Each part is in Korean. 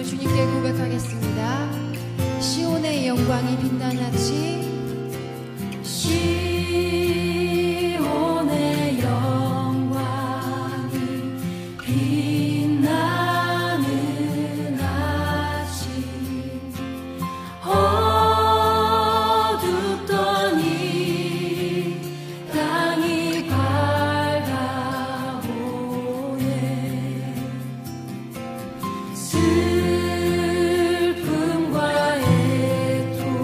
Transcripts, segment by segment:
오늘 주님께 고백하겠습니다. 시온의 영광이 빛나는 아침, 시온의 영광이 빛나는 아침, 어둡던 이 땅이 밝아오네. 슬픔과 애통이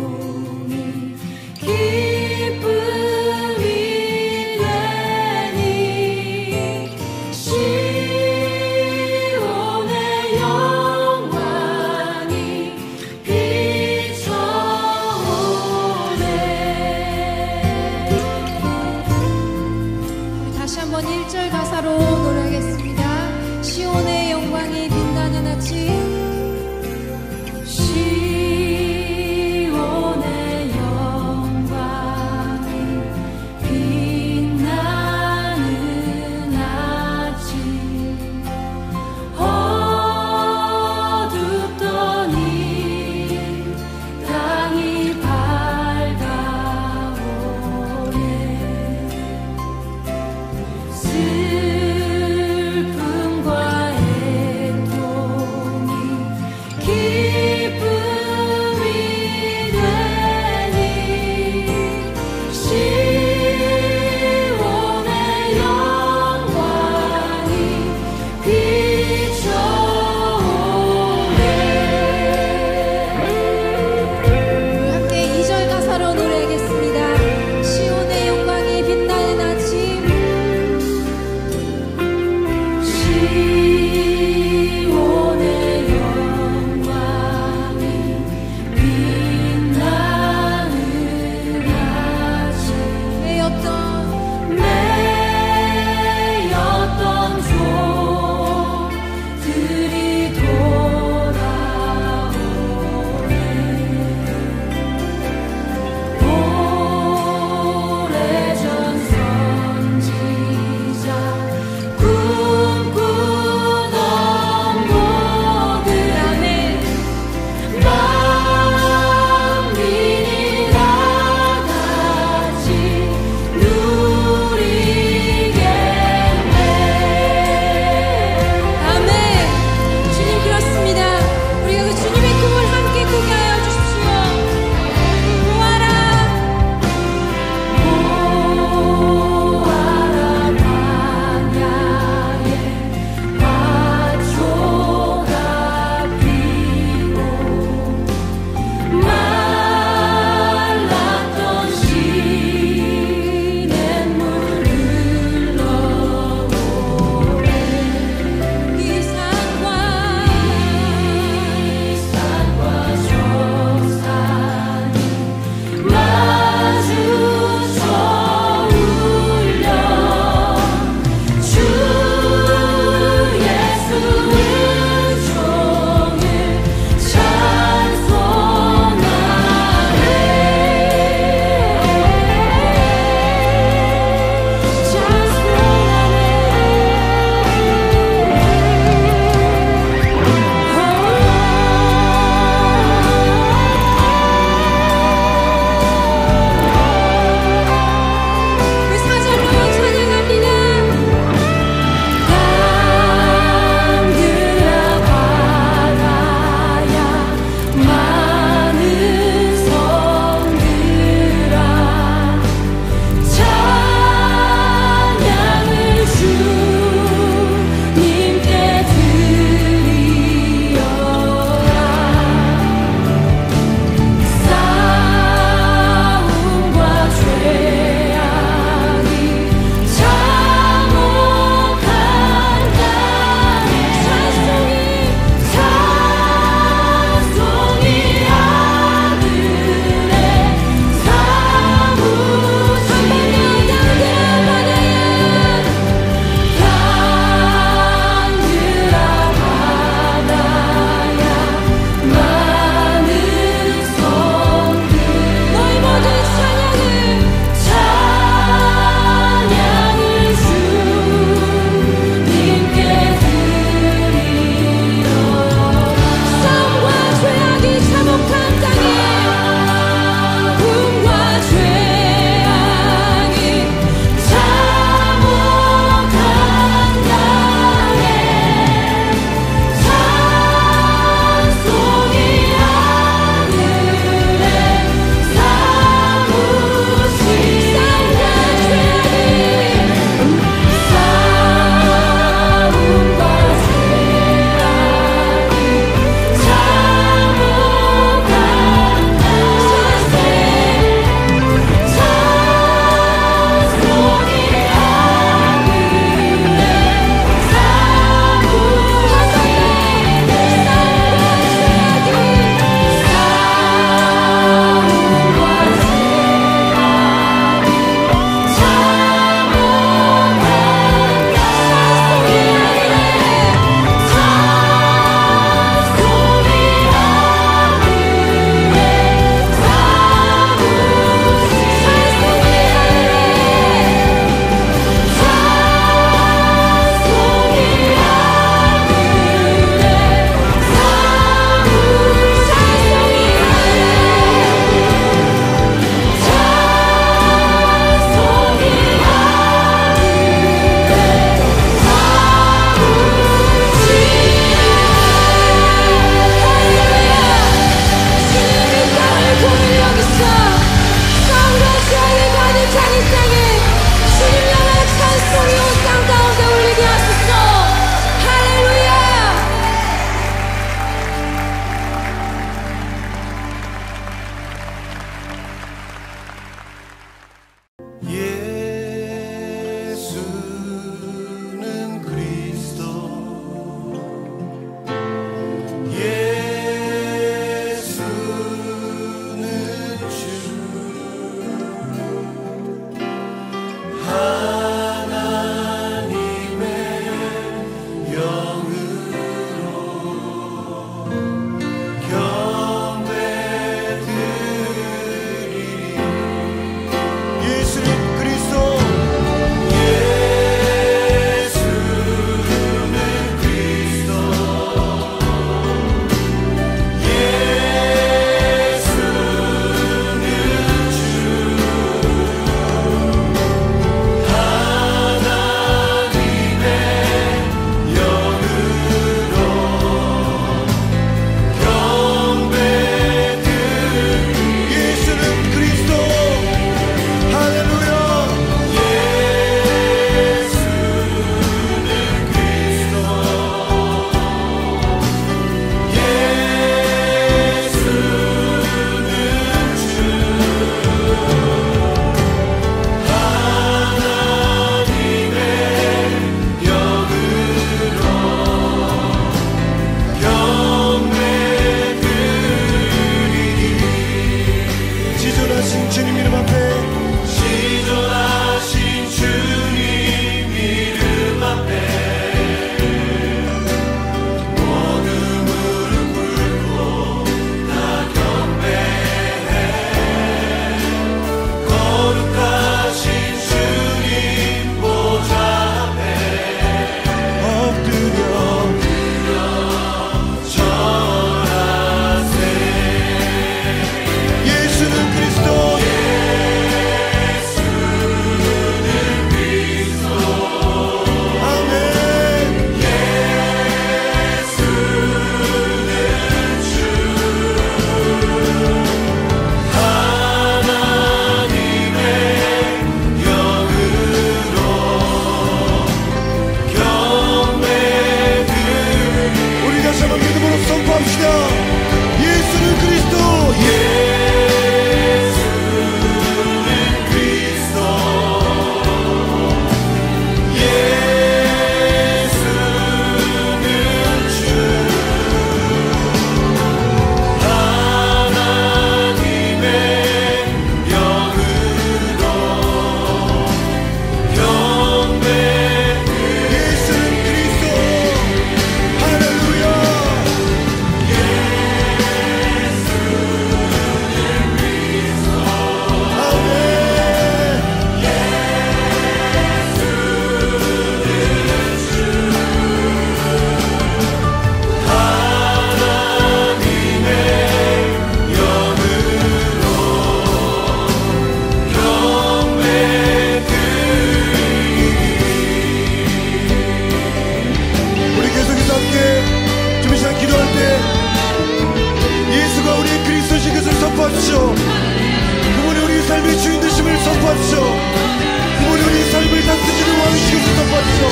선포하시오. 그분이 우리 삶을 다스리는 왕이시기를 선포하시오.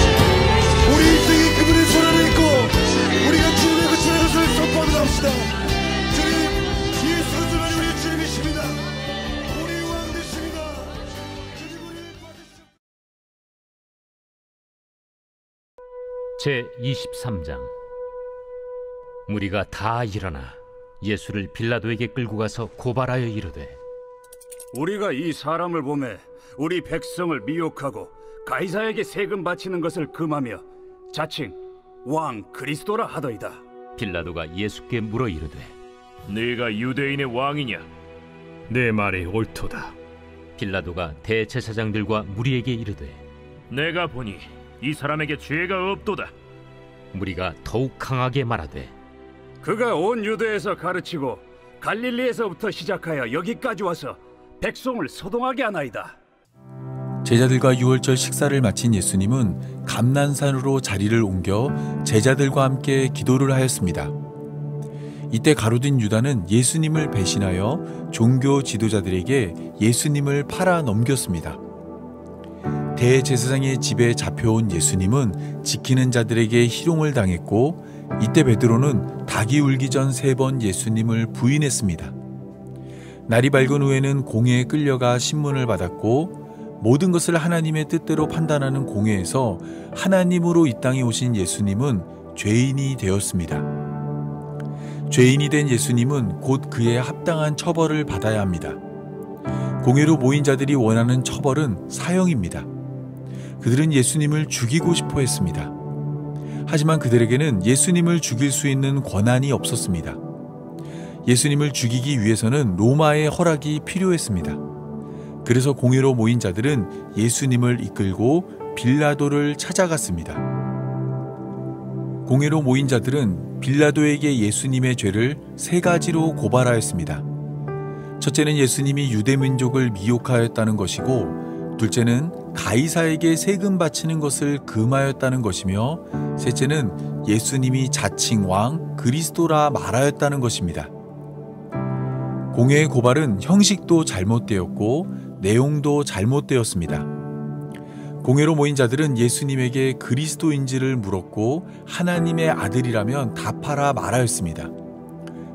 우리 인생이 그분의 손안에 있고 우리가 주님의 그 주의 것을 선포하며 나옵시다. 주님, 예수 그리스도는 우리 주님이십니다. 우리 왕 되십니다. 주님 우리를 도와주시옵소서. 제23장. 무리가 다 일어나 예수를 빌라도에게 끌고 가서 고발하여 이르되, 우리가 이 사람을 보매 우리 백성을 미혹하고 가이사에게 세금 바치는 것을 금하며 자칭 왕 그리스도라 하더이다. 빌라도가 예수께 물어 이르되, 네가 유대인의 왕이냐? 내 말이 옳도다. 빌라도가 대제사장들과 무리에게 이르되, 내가 보니 이 사람에게 죄가 없도다. 무리가 더욱 강하게 말하되, 그가 온 유대에서 가르치고 갈릴리에서부터 시작하여 여기까지 와서 백성을 소동하게 하나이다. 제자들과 유월절 식사를 마친 예수님은 감난산으로 자리를 옮겨 제자들과 함께 기도를 하였습니다. 이때 가로등 유다는 예수님을 배신하여 종교 지도자들에게 예수님을 팔아 넘겼습니다. 대제사장의 집에 잡혀온 예수님은 지키는 자들에게 희롱을 당했고, 이때 베드로는 닭이 울기 전 3번 예수님을 부인했습니다. 날이 밝은 후에는 공회에 끌려가 신문을 받았고, 모든 것을 하나님의 뜻대로 판단하는 공회에서 하나님으로 이 땅에 오신 예수님은 죄인이 되었습니다. 죄인이 된 예수님은 곧 그에 합당한 처벌을 받아야 합니다. 공회로 모인 자들이 원하는 처벌은 사형입니다. 그들은 예수님을 죽이고 싶어 했습니다. 하지만 그들에게는 예수님을 죽일 수 있는 권한이 없었습니다. 예수님을 죽이기 위해서는 로마의 허락이 필요했습니다. 그래서 공회로 모인 자들은 예수님을 이끌고 빌라도를 찾아갔습니다. 공회로 모인 자들은 빌라도에게 예수님의 죄를 3가지로 고발하였습니다. 첫째는 예수님이 유대민족을 미혹하였다는 것이고, 둘째는 가이사에게 세금 바치는 것을 금하였다는 것이며, 셋째는 예수님이 자칭 왕 그리스도라 말하였다는 것입니다. 공회의 고발은 형식도 잘못되었고 내용도 잘못되었습니다. 공회로 모인 자들은 예수님에게 그리스도인지를 물었고 하나님의 아들이라면 답하라 말하였습니다.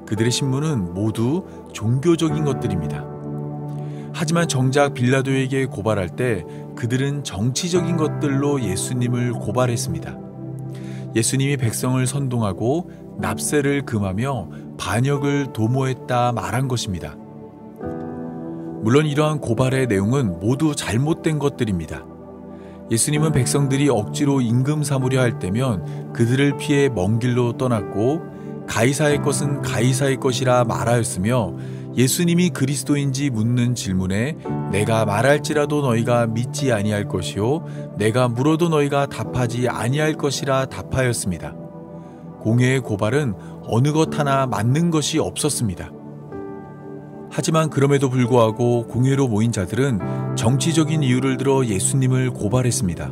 그들의 신문은 모두 종교적인 것들입니다. 하지만 정작 빌라도에게 고발할 때 그들은 정치적인 것들로 예수님을 고발했습니다. 예수님이 백성을 선동하고 납세를 금하며 반역을 도모했다 말한 것입니다. 물론 이러한 고발의 내용은 모두 잘못된 것들입니다. 예수님은 백성들이 억지로 임금 삼으려 할 때면 그들을 피해 먼 길로 떠났고, 가이사의 것은 가이사의 것이라 말하였으며, 예수님이 그리스도인지 묻는 질문에 내가 말할지라도 너희가 믿지 아니할 것이요 내가 물어도 너희가 답하지 아니할 것이라 답하였습니다. 공회의 고발은 어느 것 하나 맞는 것이 없었습니다. 하지만 그럼에도 불구하고 공회로 모인 자들은 정치적인 이유를 들어 예수님을 고발했습니다.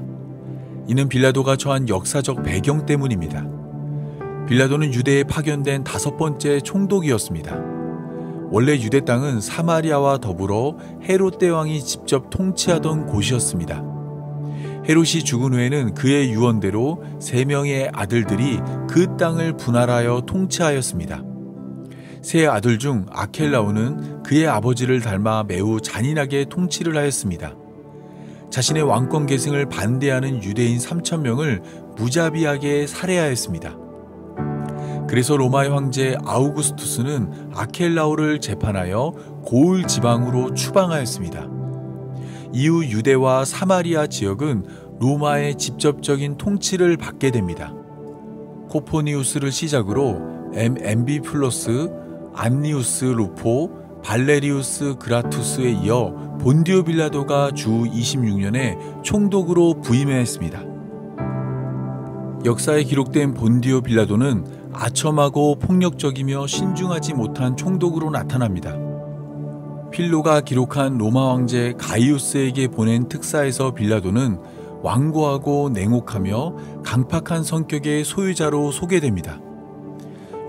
이는 빌라도가 처한 역사적 배경 때문입니다. 빌라도는 유대에 파견된 5번째 총독이었습니다. 원래 유대 땅은 사마리아와 더불어 헤롯 대왕이 직접 통치하던 곳이었습니다. 헤롯이 죽은 후에는 그의 유언대로 3명의 아들들이 그 땅을 분할하여 통치하였습니다. 3 아들 중 아켈라오는 그의 아버지를 닮아 매우 잔인하게 통치를 하였습니다. 자신의 왕권 계승을 반대하는 유대인 3,000명을 무자비하게 살해하였습니다. 그래서 로마의 황제 아우구스투스는 아켈라오를 재판하여 고을 지방으로 추방하였습니다. 이후 유대와 사마리아 지역은 로마의 직접적인 통치를 받게 됩니다. 코포니우스를 시작으로 엠비플러스, 안니우스 루포, 발레리우스 그라투스에 이어 본디오 빌라도가 주 26년에 총독으로 부임했습니다. 역사에 기록된 본디오 빌라도는 아첨하고 폭력적이며 신중하지 못한 총독으로 나타납니다. 필로가 기록한 로마 황제 가이우스에게 보낸 특사에서 빌라도는 완고하고 냉혹하며 강팍한 성격의 소유자로 소개됩니다.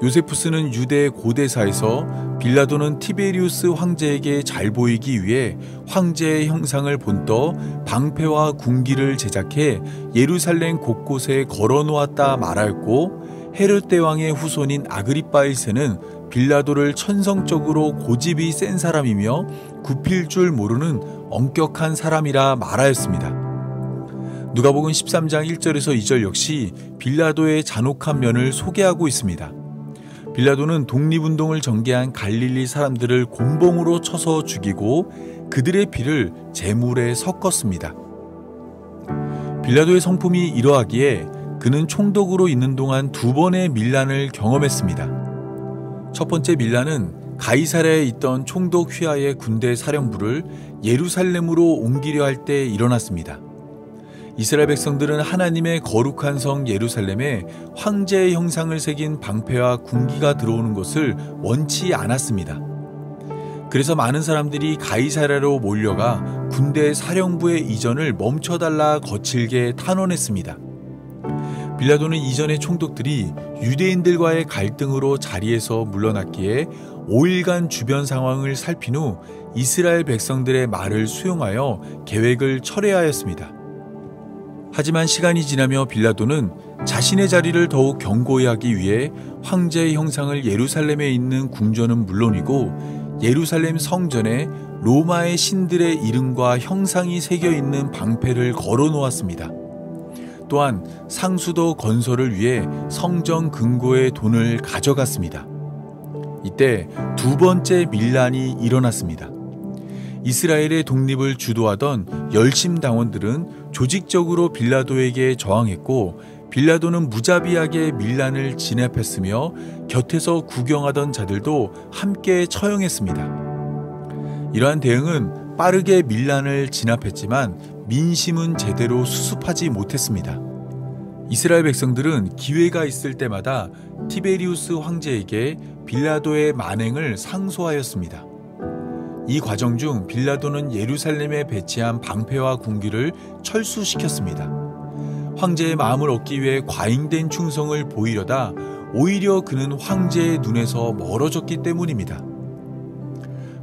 요세푸스는 유대 고대사에서 빌라도는 티베리우스 황제에게 잘 보이기 위해 황제의 형상을 본떠 방패와 군기를 제작해 예루살렘 곳곳에 걸어놓았다 말하였고, 헤롯 대왕의 후손인 아그리파 1세는 빌라도를 천성적으로 고집이 센 사람이며 굽힐 줄 모르는 엄격한 사람이라 말하였습니다. 누가복음 13장 1절에서 2절 역시 빌라도의 잔혹한 면을 소개하고 있습니다. 빌라도는 독립운동을 전개한 갈릴리 사람들을 곤봉으로 쳐서 죽이고 그들의 피를 제물에 섞었습니다. 빌라도의 성품이 이러하기에 그는 총독으로 있는 동안 2번의 밀란을 경험했습니다. 첫 번째 밀란은 가이사랴에 있던 총독 휘하의 군대 사령부를 예루살렘으로 옮기려 할 때 일어났습니다. 이스라엘 백성들은 하나님의 거룩한 성 예루살렘에 황제의 형상을 새긴 방패와 군기가 들어오는 것을 원치 않았습니다. 그래서 많은 사람들이 가이사랴로 몰려가 군대 사령부의 이전을 멈춰달라 거칠게 탄원했습니다. 빌라도는 이전의 총독들이 유대인들과의 갈등으로 자리에서 물러났기에 5일간 주변 상황을 살핀 후 이스라엘 백성들의 말을 수용하여 계획을 철회하였습니다. 하지만 시간이 지나며 빌라도는 자신의 자리를 더욱 견고히 하기 위해 황제의 형상을 예루살렘에 있는 궁전은 물론이고 예루살렘 성전에 로마의 신들의 이름과 형상이 새겨 있는 방패를 걸어 놓았습니다. 또한 상수도 건설을 위해 성전 금고의 돈을 가져갔습니다. 이때 2번째 밀란이 일어났습니다. 이스라엘의 독립을 주도하던 열심당원들은 조직적으로 빌라도에게 저항했고, 빌라도는 무자비하게 밀란을 진압했으며 곁에서 구경하던 자들도 함께 처형했습니다. 이러한 대응은 빠르게 밀란을 진압했지만 민심은 제대로 수습하지 못했습니다. 이스라엘 백성들은 기회가 있을 때마다 티베리우스 황제에게 빌라도의 만행을 상소하였습니다. 이 과정 중 빌라도는 예루살렘에 배치한 방패와 군기를 철수시켰습니다. 황제의 마음을 얻기 위해 과잉된 충성을 보이려다 오히려 그는 황제의 눈에서 멀어졌기 때문입니다.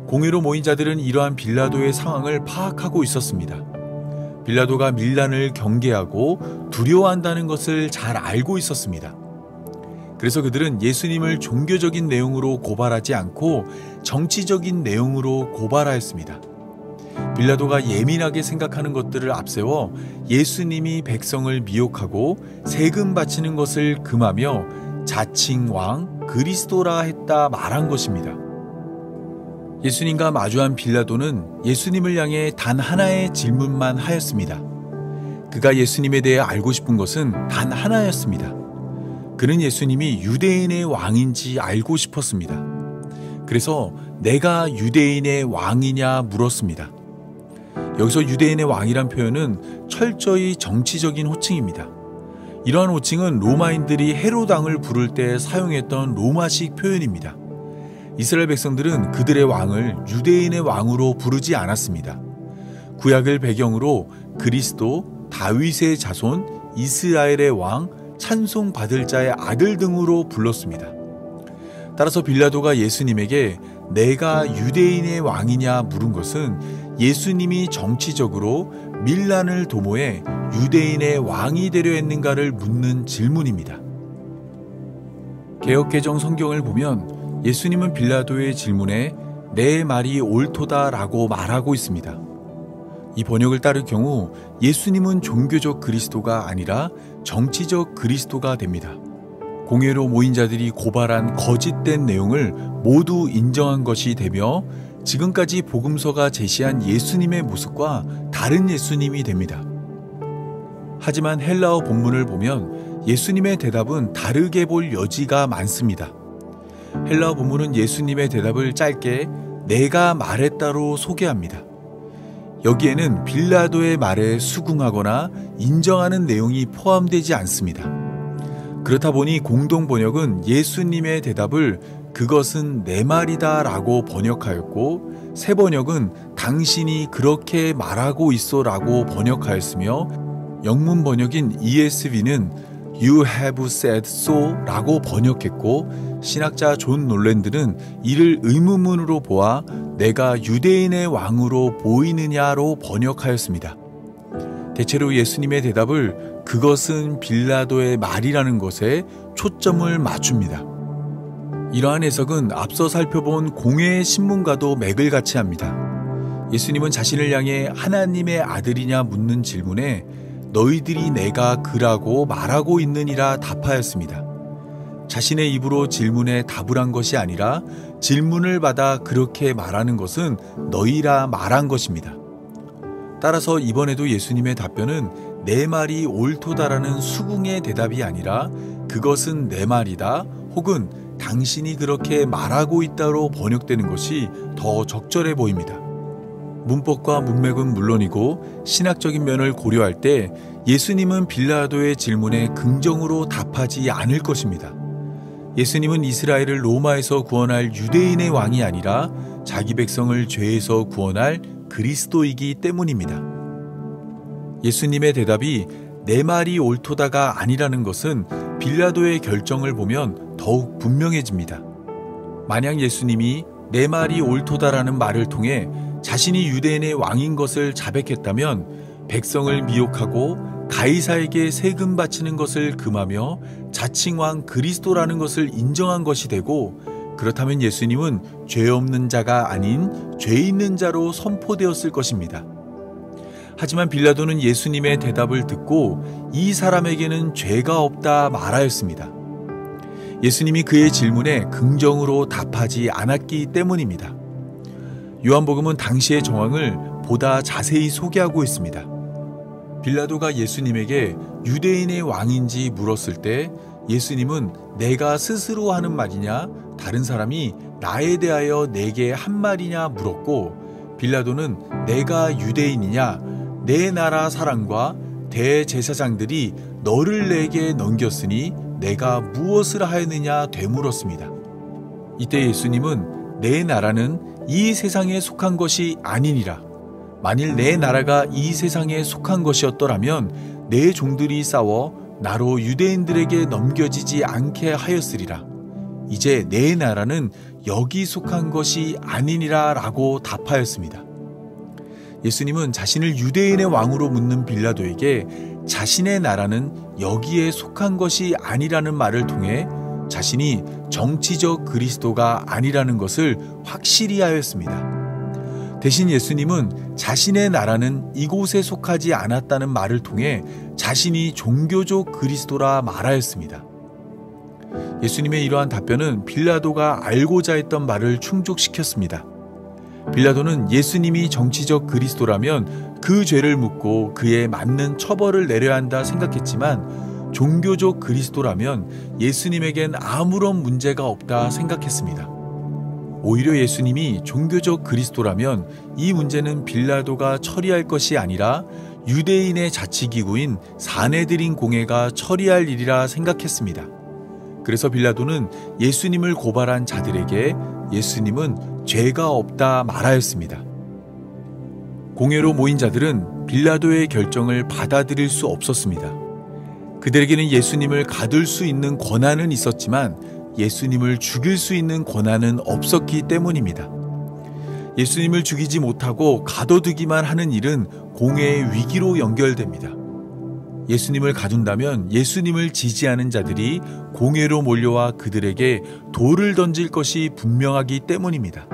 공회로 모인 자들은 이러한 빌라도의 상황을 파악하고 있었습니다. 빌라도가 밀란을 경계하고 두려워한다는 것을 잘 알고 있었습니다. 그래서 그들은 예수님을 종교적인 내용으로 고발하지 않고 정치적인 내용으로 고발하였습니다. 빌라도가 예민하게 생각하는 것들을 앞세워 예수님이 백성을 미혹하고 세금 바치는 것을 금하며 자칭 왕 그리스도라 했다 말한 것입니다. 예수님과 마주한 빌라도는 예수님을 향해 단 하나의 질문만 하였습니다. 그가 예수님에 대해 알고 싶은 것은 단 하나였습니다. 그는 예수님이 유대인의 왕인지 알고 싶었습니다. 그래서 내가 유대인의 왕이냐 물었습니다. 여기서 유대인의 왕이란 표현은 철저히 정치적인 호칭입니다. 이러한 호칭은 로마인들이 헤롯 왕을 부를 때 사용했던 로마식 표현입니다. 이스라엘 백성들은 그들의 왕을 유대인의 왕으로 부르지 않았습니다. 구약을 배경으로 그리스도, 다윗의 자손, 이스라엘의 왕, 찬송받을 자의 아들 등으로 불렀습니다. 따라서 빌라도가 예수님에게 내가 유대인의 왕이냐 물은 것은 예수님이 정치적으로 밀란을 도모해 유대인의 왕이 되려 했는가를 묻는 질문입니다. 개역개정 성경을 보면 예수님은 빌라도의 질문에 내 말이 옳도다라고 말하고 있습니다. 이 번역을 따를 경우 예수님은 종교적 그리스도가 아니라 정치적 그리스도가 됩니다. 공회로 모인 자들이 고발한 거짓된 내용을 모두 인정한 것이 되며 지금까지 복음서가 제시한 예수님의 모습과 다른 예수님이 됩니다. 하지만 헬라어 본문을 보면 예수님의 대답은 다르게 볼 여지가 많습니다. 헬라어 본문은 예수님의 대답을 짧게 내가 말했다로 소개합니다. 여기에는 빌라도의 말에 수긍하거나 인정하는 내용이 포함되지 않습니다. 그렇다 보니 공동 번역은 예수님의 대답을 그것은 내 말이다 라고 번역하였고, 새 번역은 당신이 그렇게 말하고 있어 라고 번역하였으며, 영문 번역인 ESV는 You have said so 라고 번역했고, 신학자 존 놀랜드는 이를 의문문으로 보아 내가 유대인의 왕으로 보이느냐로 번역하였습니다. 대체로 예수님의 대답을 그것은 빌라도의 말이라는 것에 초점을 맞춥니다. 이러한 해석은 앞서 살펴본 공회의 신문과도 맥을 같이 합니다. 예수님은 자신을 향해 하나님의 아들이냐 묻는 질문에 너희들이 내가 그라고 말하고 있느니라 답하였습니다. 자신의 입으로 질문에 답을 한 것이 아니라 질문을 받아 그렇게 말하는 것은 너희라 말한 것입니다. 따라서 이번에도 예수님의 답변은 내 말이 옳도다라는 수긍의 대답이 아니라 그것은 내 말이다 혹은 당신이 그렇게 말하고 있다로 번역되는 것이 더 적절해 보입니다. 문법과 문맥은 물론이고 신학적인 면을 고려할 때 예수님은 빌라도의 질문에 긍정으로 답하지 않을 것입니다. 예수님은 이스라엘을 로마에서 구원할 유대인의 왕이 아니라 자기 백성을 죄에서 구원할 그리스도이기 때문입니다. 예수님의 대답이 내 말이 옳도다가 아니라는 것은 빌라도의 결정을 보면 더욱 분명해집니다. 만약 예수님이 내 말이 옳도다라는 말을 통해 자신이 유대인의 왕인 것을 자백했다면 백성을 미혹하고 가이사에게 세금 바치는 것을 금하며 자칭 왕 그리스도라는 것을 인정한 것이 되고, 그렇다면 예수님은 죄 없는 자가 아닌 죄 있는 자로 선포되었을 것입니다. 하지만 빌라도는 예수님의 대답을 듣고 이 사람에게는 죄가 없다 말하였습니다. 예수님이 그의 질문에 긍정으로 답하지 않았기 때문입니다. 요한복음은 당시의 정황을 보다 자세히 소개하고 있습니다. 빌라도가 예수님에게 유대인의 왕인지 물었을 때 예수님은 내가 스스로 하는 말이냐 다른 사람이 나에 대하여 내게 한 말이냐 물었고, 빌라도는 내가 유대인이냐 내 나라 사람과 대제사장들이 너를 내게 넘겼으니 내가 무엇을 하였느냐 되물었습니다. 이때 예수님은 내 나라는 이 세상에 속한 것이 아니니라. 만일 내 나라가 이 세상에 속한 것이었더라면 내 종들이 싸워 나로 유대인들에게 넘겨지지 않게 하였으리라. 이제 내 나라는 여기 속한 것이 아니니라 라고 답하였습니다. 예수님은 자신을 유대인의 왕으로 묻는 빌라도에게 자신의 나라는 여기에 속한 것이 아니라는 말을 통해 자신이 정치적 그리스도가 아니라는 것을 확실히 하였습니다. 대신 예수님은 자신의 나라는 이곳에 속하지 않았다는 말을 통해 자신이 종교적 그리스도라 말하였습니다. 예수님의 이러한 답변은 빌라도가 알고자 했던 말을 충족시켰습니다. 빌라도는 예수님이 정치적 그리스도라면 그 죄를 묻고 그에 맞는 처벌을 내려야 한다 생각했지만, 종교적 그리스도라면 예수님에겐 아무런 문제가 없다 생각했습니다. 오히려 예수님이 종교적 그리스도라면 이 문제는 빌라도가 처리할 것이 아니라 유대인의 자치기구인 사네드린 공회가 처리할 일이라 생각했습니다. 그래서 빌라도는 예수님을 고발한 자들에게 예수님은 죄가 없다 말하였습니다. 공회로 모인 자들은 빌라도의 결정을 받아들일 수 없었습니다. 그들에게는 예수님을 가둘 수 있는 권한은 있었지만 예수님을 죽일 수 있는 권한은 없었기 때문입니다. 예수님을 죽이지 못하고 가둬두기만 하는 일은 공회의 위기로 연결됩니다. 예수님을 가둔다면 예수님을 지지하는 자들이 공회로 몰려와 그들에게 돌을 던질 것이 분명하기 때문입니다.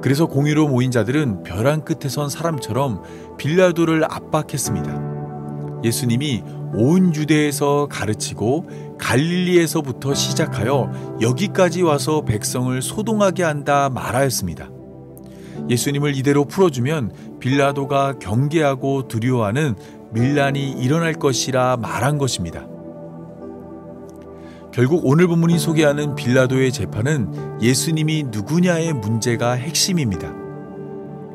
그래서 공회로 모인 자들은 벼랑 끝에 선 사람처럼 빌라도를 압박했습니다. 예수님이 온 유대에서 가르치고 갈릴리에서부터 시작하여 여기까지 와서 백성을 소동하게 한다 말하였습니다. 예수님을 이대로 풀어주면 빌라도가 경계하고 두려워하는 밀란이 일어날 것이라 말한 것입니다. 결국 오늘 본문이 소개하는 빌라도의 재판은 예수님이 누구냐의 문제가 핵심입니다.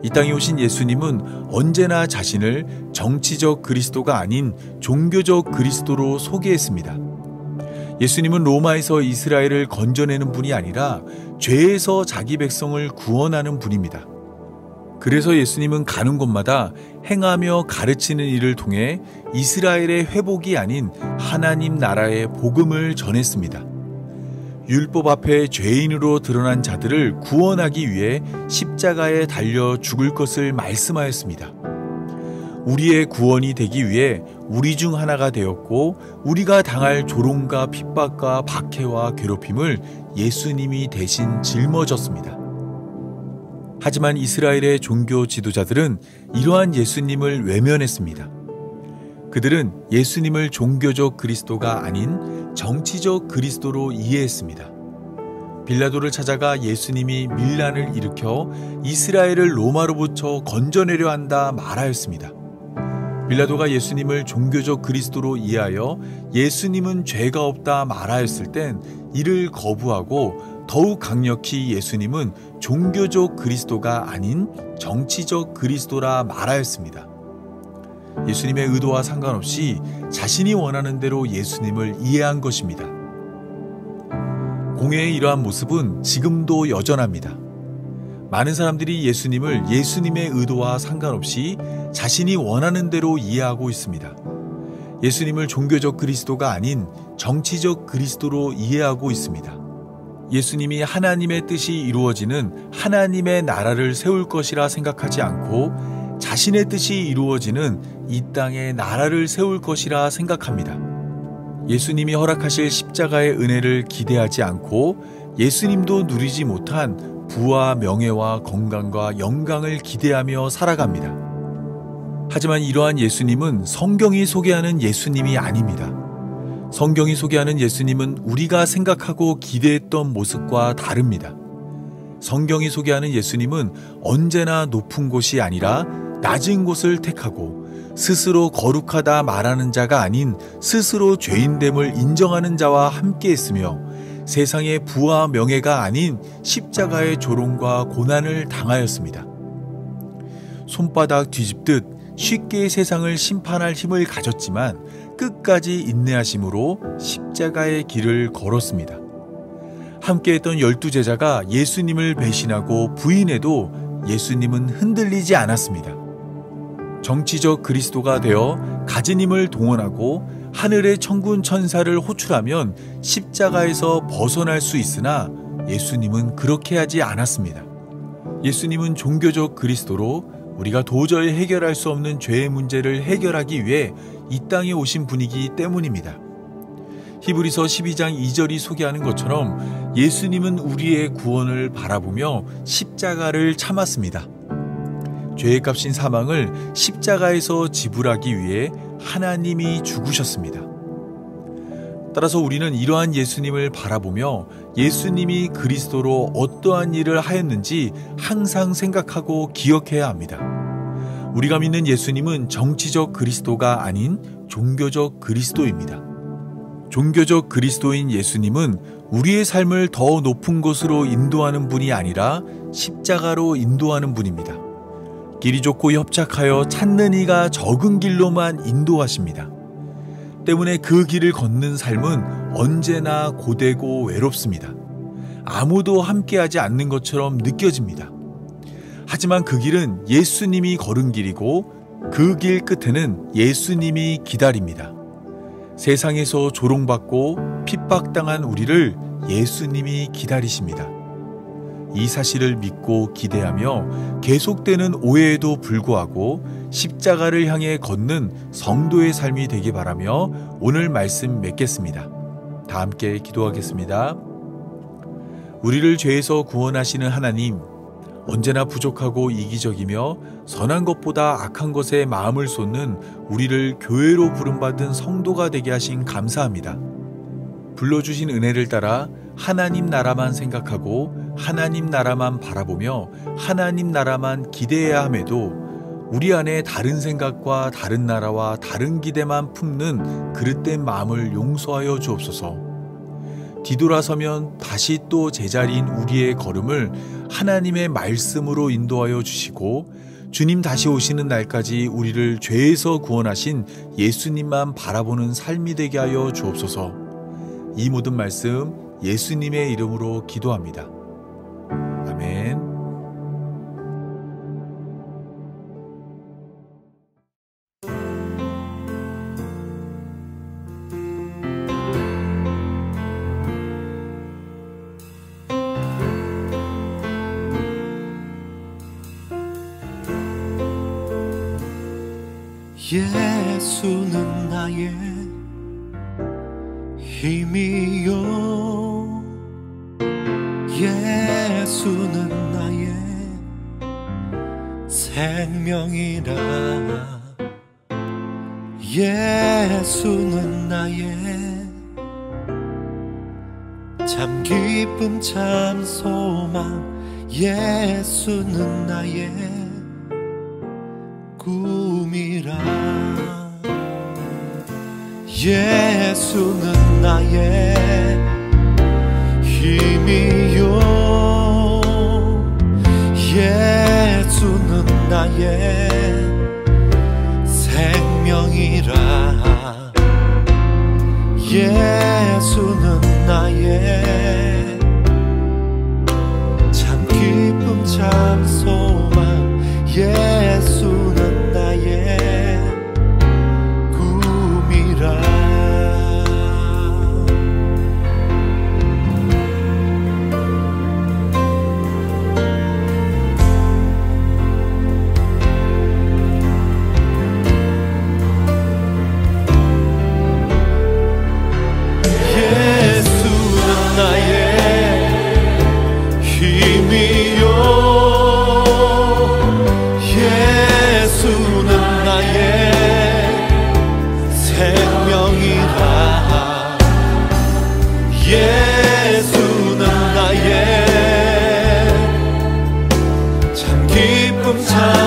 이 땅에 오신 예수님은 언제나 자신을 정치적 그리스도가 아닌 종교적 그리스도로 소개했습니다. 예수님은 로마에서 이스라엘을 건져내는 분이 아니라 죄에서 자기 백성을 구원하는 분입니다. 그래서 예수님은 가는 곳마다 행하며 가르치는 일을 통해 이스라엘의 회복이 아닌 하나님 나라의 복음을 전했습니다. 율법 앞에 죄인으로 드러난 자들을 구원하기 위해 십자가에 달려 죽을 것을 말씀하였습니다. 우리의 구원이 되기 위해 우리 중 하나가 되었고 우리가 당할 조롱과 핍박과 박해와 괴롭힘을 예수님이 대신 짊어졌습니다. 하지만 이스라엘의 종교 지도자들은 이러한 예수님을 외면했습니다. 그들은 예수님을 종교적 그리스도가 아닌 정치적 그리스도로 이해했습니다. 빌라도를 찾아가 예수님이 밀란을 일으켜 이스라엘을 로마로부터 건져내려 한다 말하였습니다. 빌라도가 예수님을 종교적 그리스도로 이해하여 예수님은 죄가 없다 말하였을 땐 이를 거부하고 더욱 강력히 예수님은 종교적 그리스도가 아닌 정치적 그리스도라 말하였습니다. 예수님의 의도와 상관없이 자신이 원하는 대로 예수님을 이해한 것입니다. 공회의 이러한 모습은 지금도 여전합니다. 많은 사람들이 예수님을 예수님의 의도와 상관없이 자신이 원하는 대로 이해하고 있습니다. 예수님을 종교적 그리스도가 아닌 정치적 그리스도로 이해하고 있습니다. 예수님이 하나님의 뜻이 이루어지는 하나님의 나라를 세울 것이라 생각하지 않고 자신의 뜻이 이루어지는 이 땅의 나라를 세울 것이라 생각합니다. 예수님이 허락하실 십자가의 은혜를 기대하지 않고 예수님도 누리지 못한 부와 명예와 건강과 영광을 기대하며 살아갑니다. 하지만 이러한 예수님은 성경이 소개하는 예수님이 아닙니다. 성경이 소개하는 예수님은 우리가 생각하고 기대했던 모습과 다릅니다. 성경이 소개하는 예수님은 언제나 높은 곳이 아니라 낮은 곳을 택하고 스스로 거룩하다 말하는 자가 아닌 스스로 죄인됨을 인정하는 자와 함께 했으며 세상의 부와 명예가 아닌 십자가의 조롱과 고난을 당하였습니다. 손바닥 뒤집듯 쉽게 세상을 심판할 힘을 가졌지만 끝까지 인내하심으로 십자가의 길을 걸었습니다. 함께했던 12제자가 예수님을 배신하고 부인해도 예수님은 흔들리지 않았습니다. 정치적 그리스도가 되어 가진 힘을 동원하고 하늘의 천군 천사를 호출하면 십자가에서 벗어날 수 있으나 예수님은 그렇게 하지 않았습니다. 예수님은 종교적 그리스도로 우리가 도저히 해결할 수 없는 죄의 문제를 해결하기 위해 이 땅에 오신 분이기 때문입니다. 히브리서 12장 2절이 소개하는 것처럼 예수님은 우리의 구원을 바라보며 십자가를 참았습니다. 죄의 값인 사망을 십자가에서 지불하기 위해 하나님이 죽으셨습니다. 따라서 우리는 이러한 예수님을 바라보며 예수님이 그리스도로 어떠한 일을 하였는지 항상 생각하고 기억해야 합니다. 우리가 믿는 예수님은 정치적 그리스도가 아닌 종교적 그리스도입니다. 종교적 그리스도인 예수님은 우리의 삶을 더 높은 곳으로 인도하는 분이 아니라 십자가로 인도하는 분입니다. 길이 좁고 협착하여 찾는 이가 적은 길로만 인도하십니다. 때문에 그 길을 걷는 삶은 언제나 고되고 외롭습니다. 아무도 함께하지 않는 것처럼 느껴집니다. 하지만 그 길은 예수님이 걸은 길이고 그 길 끝에는 예수님이 기다립니다. 세상에서 조롱받고 핍박당한 우리를 예수님이 기다리십니다. 이 사실을 믿고 기대하며 계속되는 오해에도 불구하고 십자가를 향해 걷는 성도의 삶이 되기 바라며 오늘 말씀 맺겠습니다. 다 함께 기도하겠습니다. 우리를 죄에서 구원하시는 하나님, 언제나 부족하고 이기적이며 선한 것보다 악한 것에 마음을 쏟는 우리를 교회로 부름받은 성도가 되게 하신 감사합니다. 불러주신 은혜를 따라 하나님 나라만 생각하고 하나님 나라만 바라보며 하나님 나라만 기대해야 함에도 우리 안에 다른 생각과 다른 나라와 다른 기대만 품는 그릇된 마음을 용서하여 주옵소서. 뒤돌아서면 다시 또 제자리인 우리의 걸음을 하나님의 말씀으로 인도하여 주시고 주님 다시 오시는 날까지 우리를 죄에서 구원하신 예수님만 바라보는 삶이 되게 하여 주옵소서. 이 모든 말씀 예수님의 이름으로 기도합니다. 아멘. 예수는 나의 힘이요 예수는 나의 생명이라 예수는 나의 참 기쁨 참 소망 예수는 나의 꿈이라 예수는 나의 힘이요 예수는 나의 생명이라 예수는 나의 참 기쁨 참 소망 예수는 나의 꿈이라 예수는 나의 참 깊은 참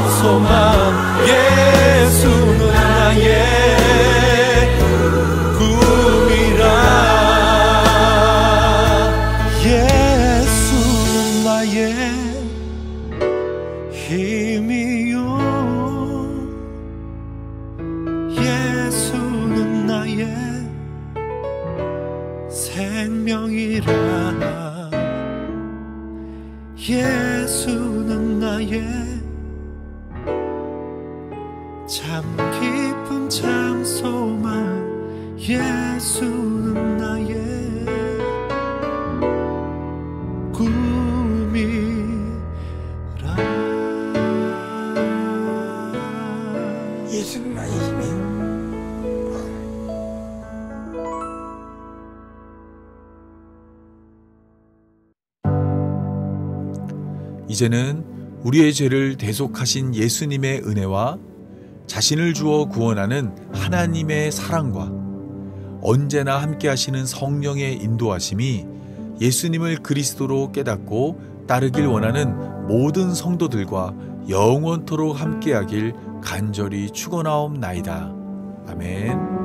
소망 예수는 나의 꿈이라 예수는 나의 힘이 이제는 우리의 죄를 대속하신 예수님의 은혜와 자신을 주어 구원하는 하나님의 사랑과 언제나 함께 하시는 성령의 인도하심이 예수님을 그리스도로 깨닫고 따르길 원하는 모든 성도들과 영원토록 함께하길 간절히 축원하옵나이다. 아멘.